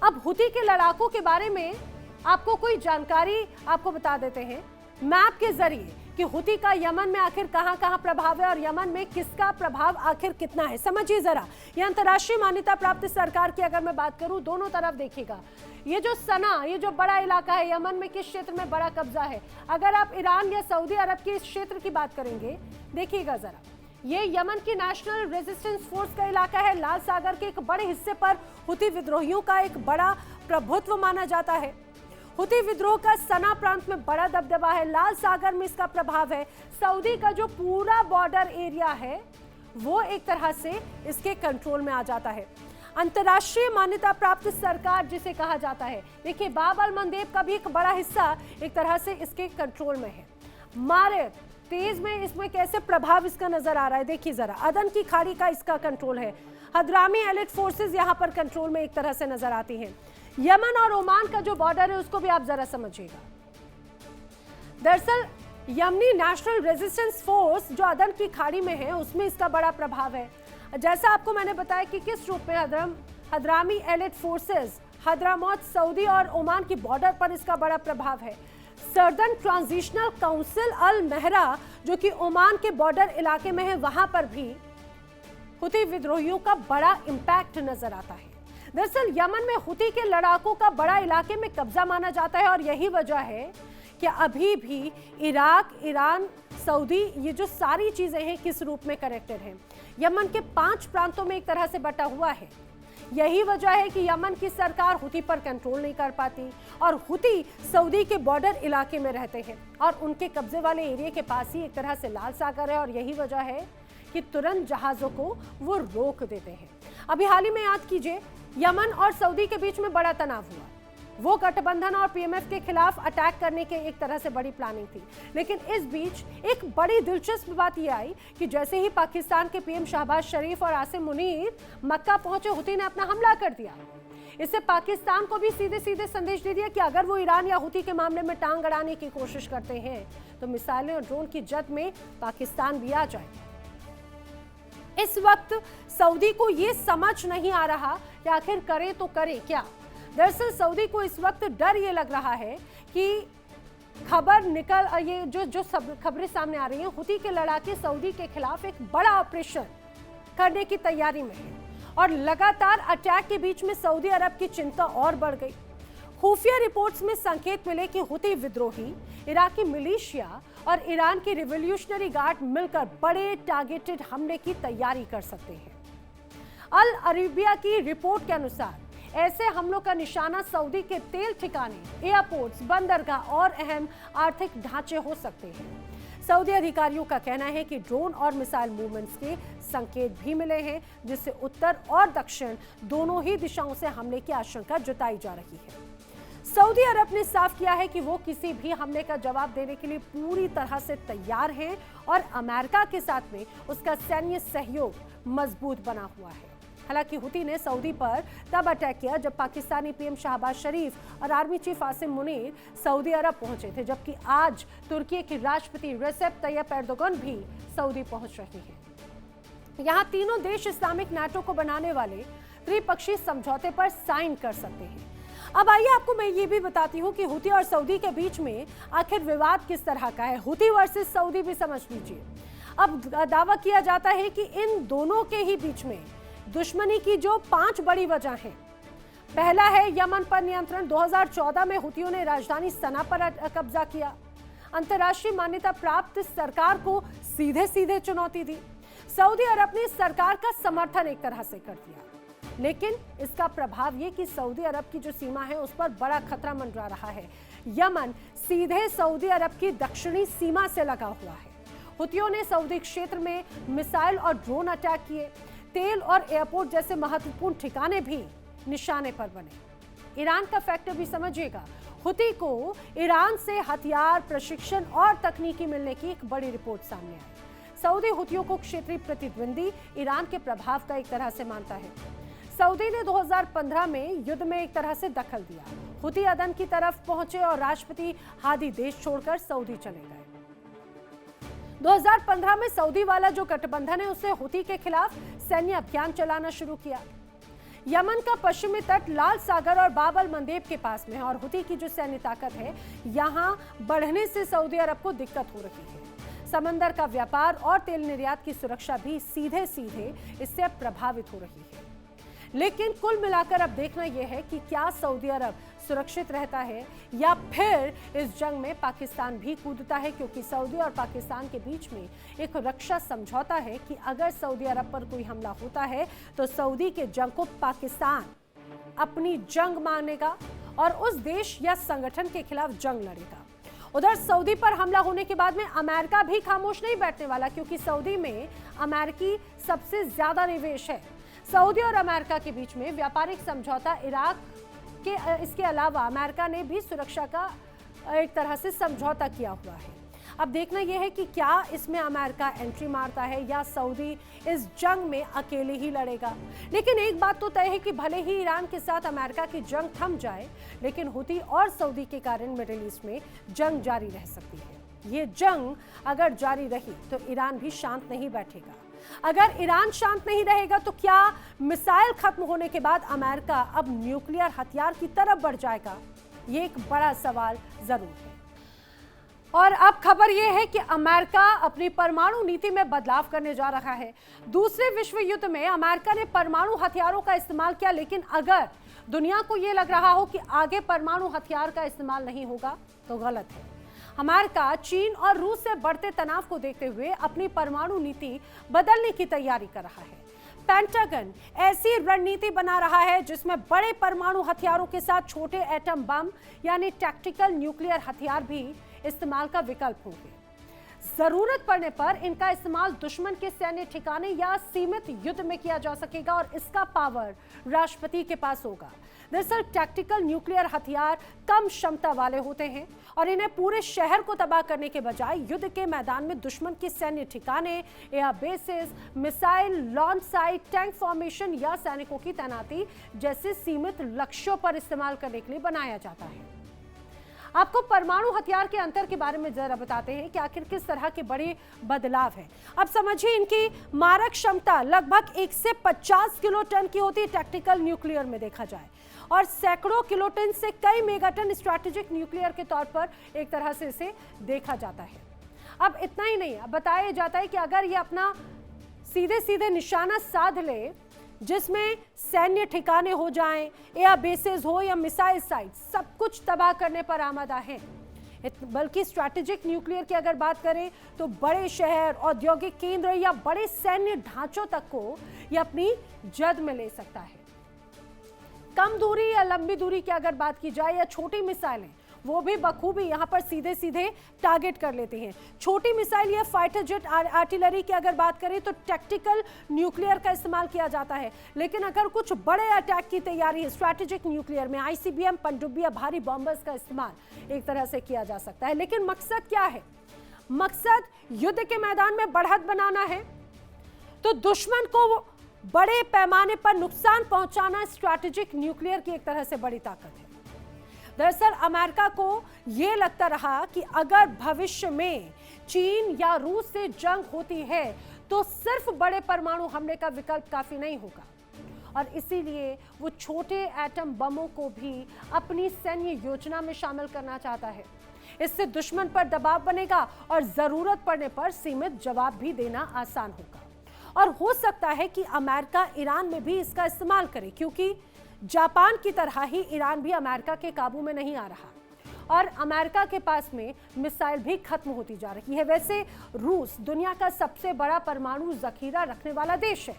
अब हुती के लड़ाकों के बारे में आपको कोई जानकारी आपको बता देते हैं मैप के जरिए कि हुती का यमन में आखिर कहां कहां प्रभाव है और यमन में किसका प्रभाव आखिर कितना है। समझिए जरा, ये अंतर्राष्ट्रीय मान्यता प्राप्त सरकार की अगर मैं बात करूं, दोनों तरफ देखिएगा, ये जो सना, ये जो बड़ा इलाका है यमन में, किस क्षेत्र में बड़ा कब्जा है। अगर आप ईरान या सऊदी अरब के इस क्षेत्र की बात करेंगे, देखिएगा जरा, ये यमन की नेशनल रेजिस्टेंस फोर्स का इलाका है। लाल सागर के एक बड़े हिस्से पर हुती विद्रोहियों का एक बड़ा प्रभुत्व माना जाता है। हुती विद्रोह का सना प्रांत में बड़ा दबदबा है, लाल सागर में इसका प्रभाव है। सऊदी का जो पूरा बॉर्डर एरिया है वो एक तरह से इसके कंट्रोल में आ जाता है। अंतर्राष्ट्रीय मान्यता प्राप्त सरकार जिसे कहा जाता है, देखिए बाब अल मंदेब का भी एक बड़ा हिस्सा एक तरह से इसके कंट्रोल में है। मारिब तेज में इसमें कैसे प्रभाव इसका नजर आ रहा है, देखिए जरा, अदन की खाड़ी का इसका कंट्रोल है। हदरामी एलिट फोर्सेस यहां पर कंट्रोल में एक तरह से नजर आती हैं। यमन और ओमान का जो बॉर्डर है उसको भी आप जरा समझिएगा। दरअसल यमनी नेशनल रेजिस्टेंस फोर्स जो अदन की खाड़ी में है उसमें इसका बड़ा प्रभाव है। जैसा आपको मैंने बताया कि किस रूप में हदरामी एलिट फोर्सेस हदरामौत, सऊदी और ओमान की बॉर्डर पर इसका बड़ा प्रभाव है। सर्दर्न ट्रांजिशनल काउंसिल अल महरा जो कि ओमान के बॉर्डर इलाके में है, वहां पर भी हुती विद्रोहियों का बड़ा इंपैक्ट नजर आता है। दरअसल यमन में हुती के लड़ाकों का बड़ा इलाके में कब्जा माना जाता है और यही वजह है कि अभी भी इराक, ईरान, सऊदी, ये जो सारी चीजें हैं किस रूप में कनेक्टेड हैं। यमन के 5 प्रांतों में एक तरह से बटा हुआ है। यही वजह है कि यमन की सरकार हुती पर कंट्रोल नहीं कर पाती और हुती सऊदी के बॉर्डर इलाके में रहते हैं और उनके कब्जे वाले एरिया के पास ही एक तरह से लाल सागर है और यही वजह है कि तुरंत जहाजों को वो रोक देते हैं। अभी हाल ही में याद कीजिए, यमन और सऊदी के बीच में बड़ा तनाव हुआ, वो गठबंधन और पीएमएफ के खिलाफ अटैक करने के एक तरह से बड़ी प्लानिंग थी। लेकिन इस बीच एक बड़ी दिलचस्प बात यह आई कि जैसे ही पाकिस्तान के पीएम शहबाज शरीफ और आसिम मुनीर मक्का पहुंचे, हुती ने अपना हमला कर दिया। इससे पाकिस्तान को भी सीधे सीधे संदेश दे दिया कि अगर वो ईरान या हुती के मामले में टांग अड़ाने की कोशिश करते हैं तो मिसाइलें और ड्रोन की जद में पाकिस्तान भी आ जाए। इस वक्त सऊदी को यह समझ नहीं आ रहा कि आखिर करे तो करे क्या। दरअसल सऊदी को इस वक्त डर ये लग रहा है कि ये जो सब खबरें सामने आ रही हैं, हुती के लड़ाके सऊदी के खिलाफ एक बड़ा ऑपरेशन करने की तैयारी में है और लगातार अटैक के बीच में सऊदी अरब की चिंता और बढ़ गई। खुफिया रिपोर्ट्स में संकेत मिले कि हुती विद्रोही, इराकी मिलिशिया और ईरान की रिवॉल्यूशनरी गार्ड मिलकर बड़े टारगेटेड हमले की तैयारी कर सकते हैं। अल अरेबिया की रिपोर्ट के अनुसार ऐसे हमलों का निशाना सऊदी के तेल ठिकाने, एयरपोर्ट्स, बंदरगाह और अहम आर्थिक ढांचे हो सकते हैं। सऊदी अधिकारियों का कहना है कि ड्रोन और मिसाइल मूवमेंट्स के संकेत भी मिले हैं, जिससे उत्तर और दक्षिण दोनों ही दिशाओं से हमले की आशंका जताई जा रही है। सऊदी अरब ने साफ किया है कि वो किसी भी हमले का जवाब देने के लिए पूरी तरह से तैयार है और अमेरिका के साथ में उसका सैन्य सहयोग मजबूत बना हुआ है। हालांकि हुती ने सऊदी पर तब अटैक किया जब पाकिस्तानी पीएम शहबाज शरीफ और army chief Asim Munir Saudi Arabia पहुंचे थे, जबकि आज तुर्की के राष्ट्रपति रेसेप तैयप एर्दोगन भी सऊदी पहुंच रहे हैं। यहां तीनों देश इस्लामिक नाटो को बनाने वाले त्रिपक्षीय समझौते पर साइन कर सकते हैं। अब आइए आपको मैं ये भी बताती हूँ कि हुती और सऊदी के बीच में आखिर विवाद किस तरह का है। हुती वर्सेस सऊदी भी समझ लीजिए। अब दावा किया जाता है कि इन दोनों के ही बीच में दुश्मनी की जो 5 बड़ी वजह हैं। पहला है यमन पर नियंत्रण। 2014 में हुतियों ने राजधानी सना पर कब्जा किया। अंतर्राष्ट्रीय मान्यता प्राप्त सरकार को सीधे सीधे चुनौती दी। सऊदी अरब ने सरकार का समर्थन एक तरह से कर दिया, लेकिन इसका प्रभाव ये कि सऊदी अरब की जो सीमा है उस पर बड़ा खतरा मंडरा रहा है। यमन सीधे सऊदी अरब की दक्षिणी सीमा से लगा हुआ है। हुतियों ने सऊदी क्षेत्र में मिसाइल और ड्रोन अटैक किए। तेल और एयरपोर्ट जैसे महत्वपूर्ण ठिकाने भी निशाने पर बने। ईरान का फैक्टर भी समझिएगा। हुती को ईरान से हथियार, प्रशिक्षण और तकनीकी मिलने की एक बड़ी रिपोर्ट सामने आई। सऊदी हुतियों को क्षेत्रीय प्रतिद्वंदी ईरान के प्रभाव का एक तरह से मानता है। सऊदी ने 2015 में युद्ध में एक तरह से दखल दिया। हुती अदन की तरफ पहुंचे और राष्ट्रपति हादी देश छोड़कर सऊदी चले गए। 2015 में सऊदी वाला जो गठबंधन है उसने हुती के खिलाफ सैन्य अभियान चलाना शुरू किया। यमन का पश्चिमी तट लाल सागर और बाब अल मंदेब के पास में है और हुती की जो सैन्य ताकत है यहां बढ़ने से सऊदी अरब को दिक्कत हो रही है। समंदर का व्यापार और तेल निर्यात की सुरक्षा भी सीधे सीधे इससे प्रभावित हो रही है। लेकिन कुल मिलाकर अब देखना यह है कि क्या सऊदी अरब सुरक्षित रहता है या फिर इस जंग में पाकिस्तान भी कूदता है, क्योंकि सऊदी और पाकिस्तान के बीच में एक रक्षा समझौता है कि अगर सऊदी अरब पर कोई हमला होता है तो सऊदी के जंग को पाकिस्तान अपनी जंग मानेगा और उस देश या संगठन के खिलाफ जंग लड़ेगा। उधर सऊदी पर हमला होने के बाद में अमेरिका भी खामोश नहीं बैठने वाला, क्योंकि सऊदी में अमेरिकी सबसे ज्यादा निवेश है। सऊदी और अमेरिका के बीच में व्यापारिक समझौता इराक के इसके अलावा अमेरिका ने भी सुरक्षा का एक तरह से समझौता किया हुआ है। अब देखना यह है कि क्या इसमें अमेरिका एंट्री मारता है या सऊदी इस जंग में अकेले ही लड़ेगा। लेकिन एक बात तो तय है कि भले ही ईरान के साथ अमेरिका की जंग थम जाए, लेकिन हुती और सऊदी के कारण मिडिल ईस्ट में जंग जारी रह सकती है। ये जंग अगर जारी रही तो ईरान भी शांत नहीं बैठेगा। अगर ईरान शांत नहीं रहेगा तो क्या मिसाइल खत्म होने के बाद अमेरिका अब न्यूक्लियर हथियार की तरफ बढ़ जाएगा? ये एक बड़ा सवाल जरूर है। और अब खबर यह है कि अमेरिका अपनी परमाणु नीति में बदलाव करने जा रहा है। दूसरे विश्व युद्ध में अमेरिका ने परमाणु हथियारों का इस्तेमाल किया, लेकिन अगर दुनिया को यह लग रहा हो कि आगे परमाणु हथियार का इस्तेमाल नहीं होगा तो गलत है। अमेरिका चीन और रूस से बढ़ते तनाव को देखते हुए अपनी परमाणु नीति बदलने की तैयारी कर रहा है। पेंटागन ऐसी रणनीति बना रहा है जिसमें बड़े परमाणु हथियारों के साथ छोटे एटम बम यानी टैक्टिकल न्यूक्लियर हथियार भी इस्तेमाल का विकल्प होंगे। जरूरत पड़ने पर इनका इस्तेमाल दुश्मन के सैन्य ठिकाने या सीमित युद्ध में किया जा सकेगा और इसका पावर राष्ट्रपति के पास होगा। दरअसल टैक्टिकल न्यूक्लियर हथियार कम क्षमता वाले होते हैं और इन्हें पूरे शहर को तबाह करने के बजाय युद्ध के मैदान में दुश्मन के सैन्य ठिकाने, air bases, missile launch site, tank formation या सैनिकों की तैनाती जैसे सीमित लक्ष्यों पर इस्तेमाल करने के लिए बनाया जाता है। आपको परमाणु हथियार के अंतर के बारे में जरा बताते हैं कि आखिर किस तरह के बड़े बदलाव हैं। अब समझिए, इनकी मारक क्षमता लगभग 1 से 50 किलो टन की होती है टैक्टिकल न्यूक्लियर में देखा जाए, और सैकड़ों किलोटन से कई मेगाटन स्ट्रैटेजिक न्यूक्लियर के तौर पर एक तरह से इसे देखा जाता है। अब इतना ही नहीं, अब बताया जाता है कि अगर ये अपना सीधे सीधे निशाना साध ले, जिसमें सैन्य ठिकाने हो जाएं, एयर बेसेस हो या मिसाइल साइट, सब कुछ तबाह करने पर आमादा है। बल्कि स्ट्रैटेजिक न्यूक्लियर की अगर बात करें तो बड़े शहर, औद्योगिक केंद्र या बड़े सैन्य ढांचों तक को यह अपनी जद में ले सकता है। कम दूरी या लंबी दूरी की अगर बात की जाए या छोटी मिसाइलें, वो भी बखूबी यहाँ पर सीधे सीधे टारगेट कर लेते हैं। छोटी मिसाइल या फाइटर जेट आर्टिलरी की अगर बात करें तो टैक्टिकल न्यूक्लियर का इस्तेमाल किया जाता है। लेकिन अगर कुछ बड़े अटैक की तैयारी है, स्ट्रैटेजिक न्यूक्लियर में आईसीबीएम, पनडुब्बी या भारी बॉम्बर्स का इस्तेमाल एक तरह से किया जा सकता है। लेकिन मकसद क्या है? मकसद युद्ध के मैदान में बढ़त बनाना है, तो दुश्मन को बड़े पैमाने पर नुकसान पहुंचाना स्ट्रैटेजिक न्यूक्लियर की एक तरह से बड़ी ताकत है। दरअसल अमेरिका को यह लगता रहा कि अगर भविष्य में चीन या रूस से जंग होती है तो सिर्फ बड़े परमाणु हमले का विकल्प काफी नहीं होगा, और इसीलिए वो छोटे एटम बमों को भी अपनी सैन्य योजना में शामिल करना चाहता है। इससे दुश्मन पर दबाव बनेगा और जरूरत पड़ने पर सीमित जवाब भी देना आसान होगा। और हो सकता है कि अमेरिका ईरान में भी इसका इस्तेमाल करे, क्योंकि जापान की तरह ही ईरान भी अमेरिका के काबू में नहीं आ रहा और अमेरिका के पास में मिसाइल भी खत्म होती जा रही है। वैसे रूस दुनिया का सबसे बड़ा परमाणु जखीरा रखने वाला देश है।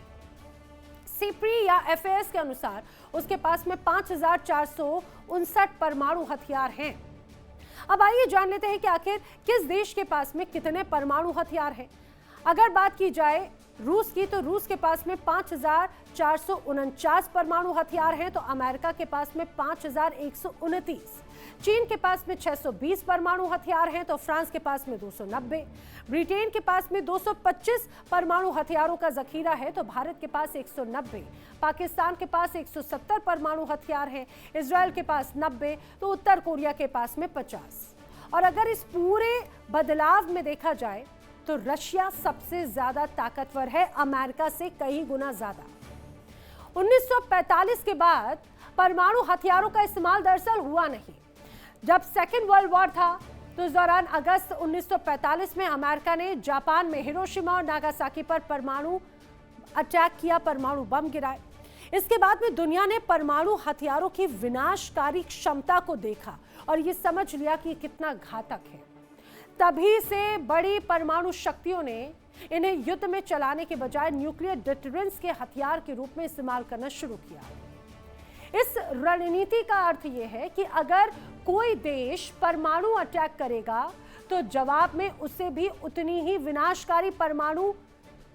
सीप्री या एफएएस के अनुसार उसके पास में 5459 परमाणु हथियार हैं। अब आइए जान लेते हैं कि आखिर किस देश के पास में कितने परमाणु हथियार हैं। अगर बात की जाए रूस की, तो रूस के पास में 5449 परमाणु हथियार हैं, तो अमेरिका के पास में 5129, चीन के पास में 620 परमाणु हथियार हैं, तो फ्रांस के पास में 290, ब्रिटेन के पास में 225 परमाणु हथियारों का जखीरा है, तो भारत के पास 190, पाकिस्तान के पास 170 परमाणु हथियार हैं, इजराइल के पास 90, तो उत्तर कोरिया के पास में 50। और अगर इस पूरे बदलाव में देखा जाए तो रशिया सबसे ज्यादा ताकतवर है, अमेरिका से कई गुना ज्यादा। 1945 के बाद परमाणु हथियारों का इस्तेमाल दरअसल हुआ नहीं। जब सेकेंड वर्ल्ड वॉर था तो इस दौरान अगस्त 1945 में अमेरिका ने जापान में हिरोशिमा और नागासाकी पर परमाणु अटैक किया, परमाणु बम गिराए। इसके बाद में दुनिया ने परमाणु हथियारों की विनाशकारी क्षमता को देखा और ये समझ लिया कि कितना घातक है। तभी से बड़ी परमाणु शक्तियों ने इन्हें युद्ध में चलाने के बजाय न्यूक्लियर डिटरेंस के हथियार के रूप में इस्तेमाल करना शुरू किया। इस रणनीति का अर्थ यह है कि अगर कोई देश परमाणु अटैक करेगा तो जवाब में उसे भी उतनी ही विनाशकारी परमाणु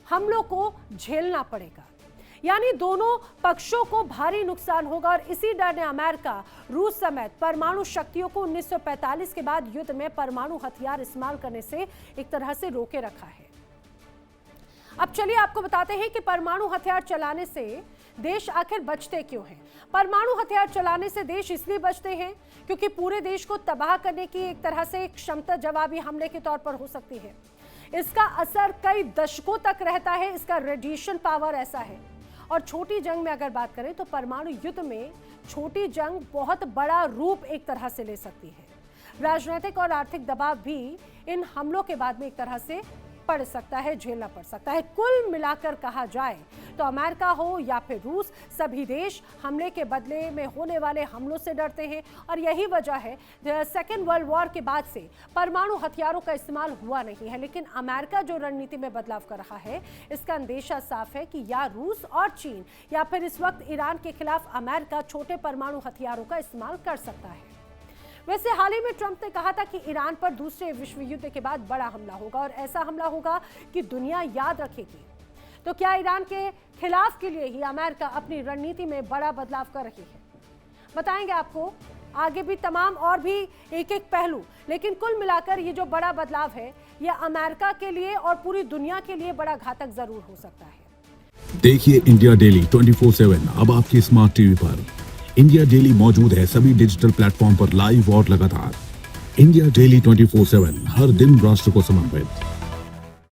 हमलों को झेलना पड़ेगा, यानी दोनों पक्षों को भारी नुकसान होगा। और इसी डर ने अमेरिका, रूस समेत परमाणु शक्तियों को 1945 के बाद युद्ध में परमाणु हथियार इस्तेमाल करने से एक तरह से रोके रखा है। अब चलिए आपको बताते हैं कि परमाणु हथियार चलाने से देश आखिर बचते क्यों हैं। परमाणु हथियार चलाने से देश इसलिए बचते हैं क्योंकि पूरे देश को तबाह करने की एक तरह से क्षमता जवाबी हमले के तौर पर हो सकती है। इसका असर कई दशकों तक रहता है, इसका रेडिएशन पावर ऐसा है। और छोटी जंग में अगर बात करें तो परमाणु युद्ध में छोटी जंग बहुत बड़ा रूप एक तरह से ले सकती है। राजनीतिक और आर्थिक दबाव भी इन हमलों के बाद में एक तरह से पड़ सकता है, झेलना पड़ सकता है। कुल मिलाकर कहा जाए तो अमेरिका हो या फिर रूस, सभी देश हमले के बदले में होने वाले हमलों से डरते हैं। और यही वजह है सेकेंड वर्ल्ड वॉर के बाद से परमाणु हथियारों का इस्तेमाल हुआ नहीं है। लेकिन अमेरिका जो रणनीति में बदलाव कर रहा है, इसका अंदेशा साफ है कि या रूस और चीन या फिर इस वक्त ईरान के खिलाफ अमेरिका छोटे परमाणु हथियारों का इस्तेमाल कर सकता है। वैसे हाल ही में ट्रंप ने कहा था कि ईरान पर दूसरे विश्व युद्ध के बाद बड़ा हमला होगा और ऐसा हमला होगा कि दुनिया याद रखेगी। तो क्या ईरान के खिलाफ के लिए ही अमेरिका अपनी रणनीति में बड़ा बदलाव कर रही है? बताएंगे आपको आगे भी तमाम और भी एक एक पहलू। लेकिन कुल मिलाकर ये जो बड़ा बदलाव है, यह अमेरिका के लिए और पूरी दुनिया के लिए बड़ा घातक जरूर हो सकता है। देखिए इंडिया डेली 24/7 अब आपके स्मार्ट टीवी पर। इंडिया डेली मौजूद है सभी डिजिटल प्लेटफॉर्म पर लाइव और लगातार। इंडिया डेली 24/7 हर दिन राष्ट्र को समर्पित।